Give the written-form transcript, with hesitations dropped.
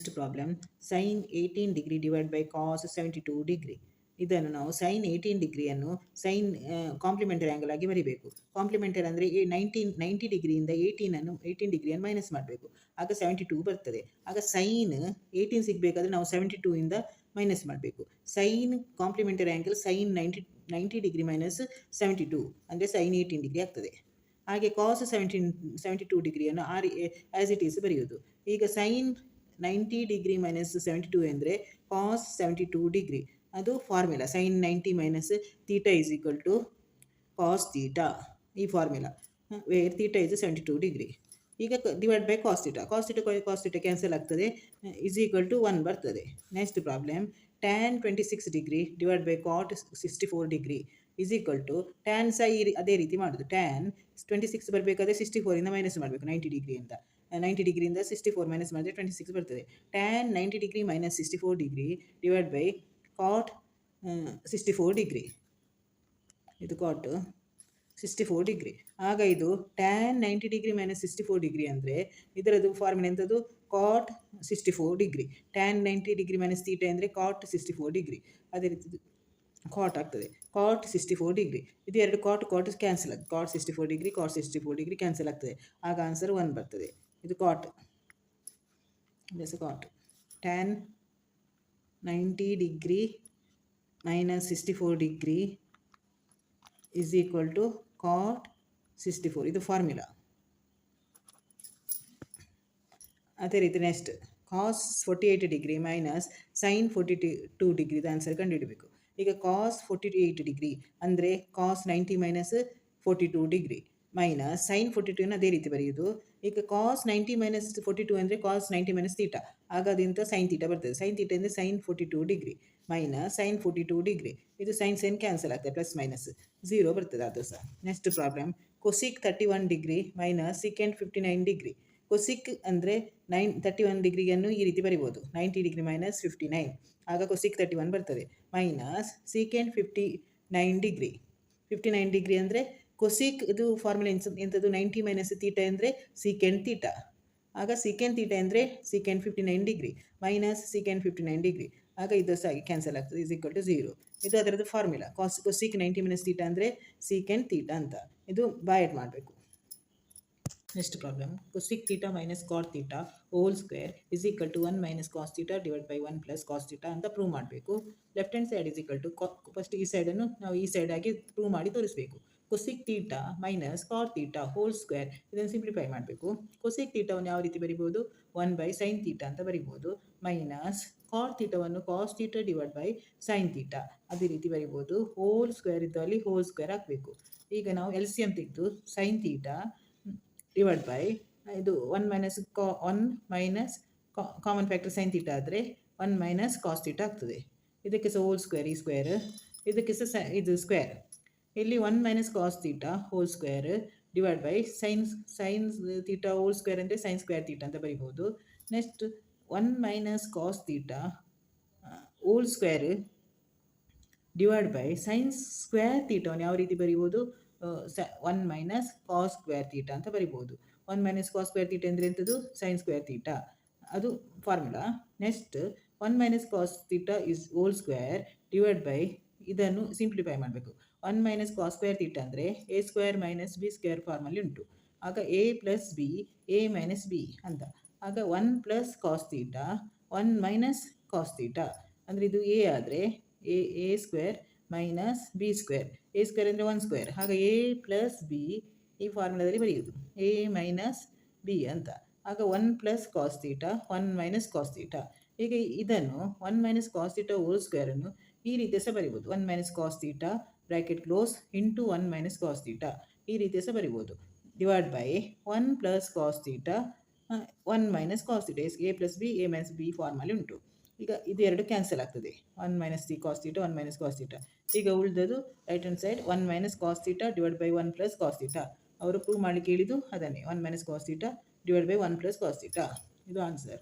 Next problem sine 18 degree divide by cos 72 degree. ಇದನ್ನು ನಾವು sine 18 ಡಿಗ್ರಿಯನ್ನು ಸೈನ್ ಕಾಂಪ್ಲಿಮೆಂಟರಿ ಆ್ಯಂಗಲ್ ಆಗಿ ಬರೀಬೇಕು. ಕಾಂಪ್ಲಿಮೆಂಟರಿ ಅಂದರೆ 90 ಡಿಗ್ರಿಯಿಂದ 18 ಡಿಗ್ರಿಯನ್ನು ಮೈನಸ್ ಮಾಡಬೇಕು, ಆಗ 72 ಬರ್ತದೆ. ಆಗ ಸೈನ್ 18 ಸಿಗಬೇಕಾದ್ರೆ ನಾವು 72 ಇಂದ ಮೈನಸ್ ಮಾಡಬೇಕು. Sine complementary angle sine 90 degree minus 72 ಅಂದರೆ ಸೈನ್ 18 ಡಿಗ್ರಿ ಆಗ್ತದೆ. ಹಾಗೆ ಕಾಸ್ 72 ಡಿಗ್ರಿಯನ್ನು ಆ್ಯಸ್ ಇಟ್ ಈಸ್ ಬರೆಯುವುದು. ಈಗ ಸೈನ್ 90 ಡಿಗ್ರಿ ಮೈನಸ್ 72 ಅಂದರೆ ಕಾಸ್ 72 ಡಿಗ್ರಿ. ಅದು formula sine 90 minus theta is equal to cos theta. ಈ formula where theta is 72 degree. ಈಗ divide by cos theta, cos theta cancel ಆಗ್ತದೆ, ಇಸ್ ಈಕ್ವಲ್ ಟು 1 ಬರ್ತದೆ. Next problem tan 26 degree divide by cot 64 degree is equal to tan ಸಹ ಅದೇ ರೀತಿ ಮಾಡೋದು. Tan 26 ಬರಬೇಕಾದ್ರೆ 64ಇಂದ minus ಮಾಡಬೇಕು. 90 ಡಿಗ್ರಿಯಿಂದ 64 ಮೈನಸ್ ಮಾಡಿದ್ರೆ 26 ಬರ್ತದೆ. Tan 90 degree minus 64 degree divide by cot 64 degree. ಇದು ಕಾಟ್ 64 ಡಿಗ್ರಿ. ಆಗ ಇದು ಟ್ಯಾನ್ 90 ಡಿಗ್ರಿ ಮೈನಸ್ 64 ಡಿಗ್ರಿ ಅಂದರೆ ಇದರದ್ದು ಫಾರ್ಮುಲಾ ಎಂಥದ್ದು? ಕಾಟ್ 64 degree. Tan 90 degree minus theta ಅಂದರೆ ಕಾಟ್ 64 ಡಿಗ್ರಿ. ಅದೇ ರೀತಿ ಕಾಟ್ ಆಗ್ತದೆ ಕಾಟ್ 64 ಡಿಗ್ರಿ. ಇದು ಎರಡು ಕಾಟ್ ಕ್ಯಾನ್ಸಲ್ ಆಗ್ತದೆ. Cot 64 degree cot 64 degree cancel ಆಗ್ತದೆ. ಆಗ ಆನ್ಸರ್ 1 ಬರ್ತದೆ. ಇದು cot cot tan 90 degree minus 64 degree is equal to cot 64. ಇದು ಫಾರ್ಮುಲಾ. ಅದೇ ರೀತಿ next cos 48 degree minus sine 42 degree ಇದು ಆನ್ಸರ್ ಕಂಡುಹಿಡಬೇಕು. ಈಗ ಕಾಸ್ 48 ಡಿಗ್ರಿ ಅಂದರೆ cos 90 minus 42 degree minus sine 42 ಅದೇ ರೀತಿ ಬರೆಯುವುದು. ಈಗ ಕಾಸ್ 90 ಮೈನಸ್ 42 ಅಂದರೆ ಕಾಸ್ 90 ಮೈನಸ್ ತೀಟಾ, ಆಗ ಅದಿಂತ ಸೈನ್ ತೀಟಾ ಬರ್ತದೆ. ಸೈನ್ ತೀಟಾ ಅಂದರೆ sine 42 degree minus sine 42 degree. ಇದು ಸೈನ್ ಕ್ಯಾನ್ಸಲ್ ಆಗ್ತದೆ, ಪ್ಲಸ್ ಮೈನಸ್ 0 ಬರ್ತದೆ ಅದು ಸಹ. Next problem cosec 31 degree minus secant 59 degree. Cosec ಅಂದರೆ 31 ಡಿಗ್ರಿಯನ್ನು ಈ ರೀತಿ ಬರಿಬೋದು, 90 ಡಿಗ್ರಿ ಮೈನಸ್ 59, ಆಗ ಕೊಸಿಕ್ 31 ಬರ್ತದೆ. Minus secant 59 degree. 59 ಡಿಗ್ರಿ ಅಂದರೆ ಕೊಸಿಕ್ ಇದು ಫಾರ್ಮುಲಾ ಎಂಥದ್ದು? 90 ಮೈನಸ್ ತೀಟಾ ಅಂದರೆ ಸೀಕೆಂಡ್ ತೀಟಾ. ಆಗ ಸೀಕೆಂಡ್ ತೀಟಾ ಅಂದರೆ secant 59 degree minus secant 59 degree. ಆಗ ಇದು ಸಹ ಕ್ಯಾನ್ಸಲ್ ಆಗ್ತದೆ, ಇಸ್ ಈಕ್ವಲ್ ಟು 0. ಇದು ಅದರದ್ದು ಫಾರ್ಮುಲಾ. ಕೊಸಿಕ್ 90 ಮೈನಸ್ ತೀಟಾ ಅಂದರೆ ಸೀಕೆಂಡ್ ತೀಟಾ ಅಂತ. ಇದು ಬಾಯ್ ಮಾಡಬೇಕು. Next problem cosec theta minus cot theta whole square is equal to 1 minus cos theta divide by 1 plus cos theta ಅಂತ ಪ್ರೂವ್ ಮಾಡಬೇಕು. Left hand side is equal to first ಈ ಸೈಡನ್ನು ನಾವು ಈ ಸೈಡ್ ಆಗಿ ಪ್ರೂವ್ ಮಾಡಿ ತೋರಿಸಬೇಕು. Cosec theta minus cot theta whole square ಇದನ್ನು ಸಿಂಪ್ಲಿಫೈ ಮಾಡಬೇಕು. ಕೊಸಿಕ್ ತೀಟಾವನ್ನು ಯಾವ ರೀತಿ ಬರಿಬೋದು? 1 ಬೈ ಸೈನ್ ತೀಟಾ ಅಂತ ಬರಿಬೋದು. ಮೈನಸ್ ಕಾಟ್ ತೀಟವನ್ನು cos theta divide by sine theta ಅದೇ ರೀತಿ ಬರಿಬೋದು. ಹೋಲ್ ಸ್ಕ್ವೇರ್ ಇದ್ದಲ್ಲಿ ಹೋಲ್ ಸ್ಕ್ವೇರ್ ಹಾಕಬೇಕು. ಈಗ ನಾವು ಎಲ್ ಸಿ ಎಂ ತೆಗೆದು ಸೈನ್ ತೀಟಾ ಡಿವೈಡ್ ಬೈ ಇದು 1 minus common factor sine theta ಆದರೆ 1 ಮೈನಸ್ ಕಾಸ್ ತೀಟಾ ಆಗ್ತದೆ. ಇದಕ್ಕೆ ಸಹ ಹೋಲ್ ಸ್ಕ್ವೇರ್, ಈ ಸ್ಕ್ವೇರ್ ಇದಕ್ಕೆ ಸಹ ಇದು ಸ್ಕ್ವೇರ್. ಇಲ್ಲಿ 1 minus cos theta whole square divide by sine theta whole square ಅಂದರೆ ಸೈನ್ ಸ್ಕ್ವೇರ್ ತೀಟಾ ಅಂತ ಬರಿಬೋದು. Next 1 minus cos theta whole square divide by sine square ತೀಟಾವನ್ನು ಯಾವ ರೀತಿ ಬರಿಬೋದು? 1 ಮೈನಸ್ ಕಾಸ್ ಸ್ಕ್ವೇರ್ ತೀಟಾ ಅಂತ ಬರಿಬೋದು. 1 ಮೈನಸ್ ಕಾಸ್ ಸ್ಕ್ವೇರ್ ತೀಟಾ ಅಂದರೆ ಎಂಥದ್ದು? ಸೈನ್ ಸ್ಕ್ವೇರ್ ತೀಟಾ, ಅದು formula. Next 1 minus cos theta is whole square divide by ಇದನ್ನು ಸಿಂಪ್ಲಿಫೈ ಮಾಡಬೇಕು. 1 ಮೈನಸ್ ಕಾಸ್ ಸ್ಕ್ವೇರ್ ತೀಟಾ ಅಂದರೆ A square minus B square ಫಾರ್ಮಲ್ಲಿ ಉಂಟು. ಆಗ A plus B A minus B ಅಂತ. ಆಗ 1 plus cos theta 1 minus cos theta ಅಂದರೆ ಇದು ಎ ಆದರೆ A square minus B square. A square ಅಂದರೆ 1 ಸ್ಕ್ವೇರ್, ಹಾಗೆ ಎ ಪ್ಲಸ್ ಬಿ ಈ ಫಾರ್ಮುಲಾದಲ್ಲಿ ಬರೆಯುವುದು ಎ ಮೈನಸ್ ಬಿ ಅಂತ. ಆಗ 1 plus cos theta 1 minus cos theta. ಈಗ ಇದನ್ನು 1 ಮೈನಸ್ ಕಾಸ್ ತೀಟಾ ಹೋಲ್ ಸ್ಕ್ವೇರನ್ನು ಈ ರೀತಿ ಸಹ ಬರಿಬೋದು. 1 minus cos theta bracket close into 1 minus cos theta ಈ ರೀತಿ ಸಹ ಬರಿಬೋದು. Divide by 1 plus cos theta 1 minus cos theta A plus B A minus B ಫಾರ್ಮಲ್ಲಿ ಉಂಟು. ಈಗ ಇದು ಎರಡು ಕ್ಯಾನ್ಸಲ್ ಆಗ್ತದೆ. 1 minus cos theta 1 minus cos theta. ಈಗ ಉಳಿದದು right hand side 1 minus cos theta divide by 1 plus cos theta. ಅವರು prove ಮಾಡಲಿಕ್ಕೆ ಹೇಳಿದ್ದು ಅದನ್ನೇ, 1 minus cos theta divide by 1 plus cos theta. ಇದು ಆನ್ಸರ್.